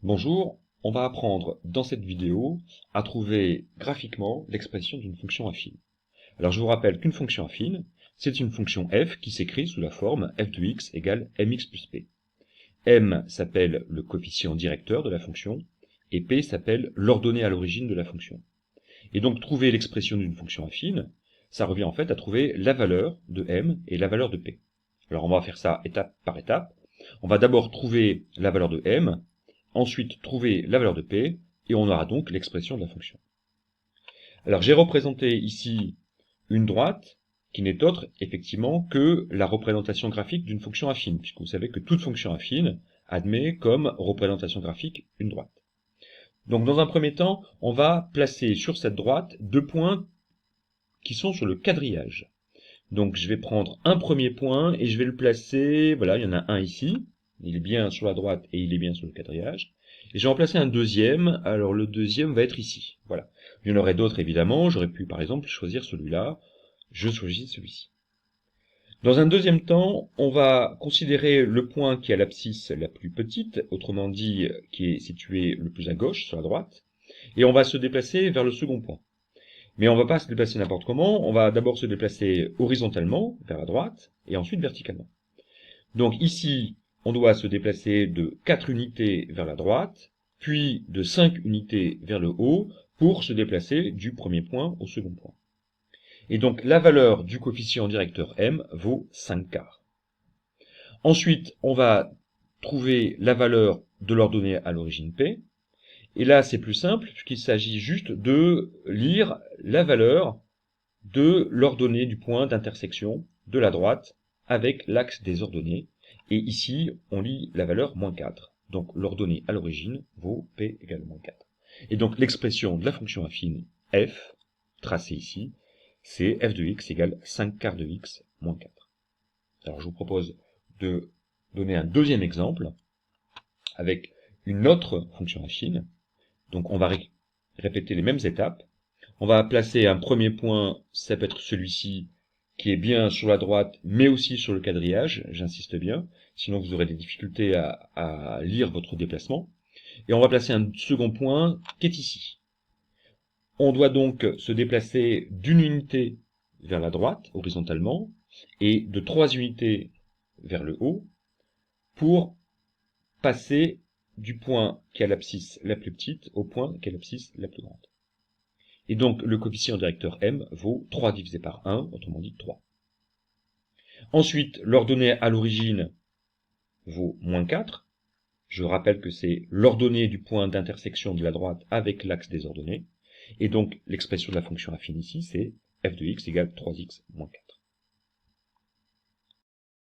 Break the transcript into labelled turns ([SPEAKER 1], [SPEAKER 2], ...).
[SPEAKER 1] Bonjour, on va apprendre dans cette vidéo à trouver graphiquement l'expression d'une fonction affine. Alors je vous rappelle qu'une fonction affine, c'est une fonction f qui s'écrit sous la forme f de x égale mx plus p. M s'appelle le coefficient directeur de la fonction, et p s'appelle l'ordonnée à l'origine de la fonction. Et donc trouver l'expression d'une fonction affine, ça revient en fait à trouver la valeur de m et la valeur de p. Alors on va faire ça étape par étape. On va d'abord trouver la valeur de m, ensuite trouver la valeur de p, et on aura donc l'expression de la fonction. Alors j'ai représenté ici une droite qui n'est autre, effectivement, que la représentation graphique d'une fonction affine, puisque vous savez que toute fonction affine admet comme représentation graphique une droite. Donc dans un premier temps, on va placer sur cette droite deux points qui sont sur le quadrillage. Donc je vais prendre un premier point et je vais le placer, voilà, il y en a un ici, il est bien sur la droite et il est bien sur le quadrillage. Et je vais en placer un deuxième, alors le deuxième va être ici, voilà. Il y en aurait d'autres évidemment, j'aurais pu par exemple choisir celui-là, je choisis celui-ci. Dans un deuxième temps, on va considérer le point qui a l'abscisse la plus petite, autrement dit qui est situé le plus à gauche, sur la droite, et on va se déplacer vers le second point. Mais on ne va pas se déplacer n'importe comment, on va d'abord se déplacer horizontalement, vers la droite, et ensuite verticalement. Donc ici, on doit se déplacer de 4 unités vers la droite, puis de 5 unités vers le haut, pour se déplacer du premier point au second point. Et donc la valeur du coefficient directeur m vaut 5 quarts. Ensuite, on va trouver la valeur de l'ordonnée à l'origine p, et là c'est plus simple, puisqu'il s'agit juste de lire la valeur de l'ordonnée du point d'intersection de la droite avec l'axe des ordonnées, et ici on lit la valeur moins 4. Donc l'ordonnée à l'origine vaut p égale moins 4. Et donc l'expression de la fonction affine f, tracée ici, c'est f de x égale 5 quarts de x moins 4. Alors je vous propose de donner un deuxième exemple avec une autre fonction affine. Donc on va répéter les mêmes étapes. On va placer un premier point, ça peut être celui-ci, qui est bien sur la droite, mais aussi sur le quadrillage, j'insiste bien, sinon vous aurez des difficultés à lire votre déplacement. Et on va placer un second point qui est ici. On doit donc se déplacer d'une unité vers la droite, horizontalement, et de 3 unités vers le haut, pour passer du point qui a l'abscisse la plus petite au point qui a l'abscisse la plus grande. Et donc le coefficient directeur m vaut 3 divisé par 1, autrement dit 3. Ensuite, l'ordonnée à l'origine vaut moins 4. Je rappelle que c'est l'ordonnée du point d'intersection de la droite avec l'axe des ordonnées. Et donc l'expression de la fonction affine ici, c'est f de x égale 3x moins 4.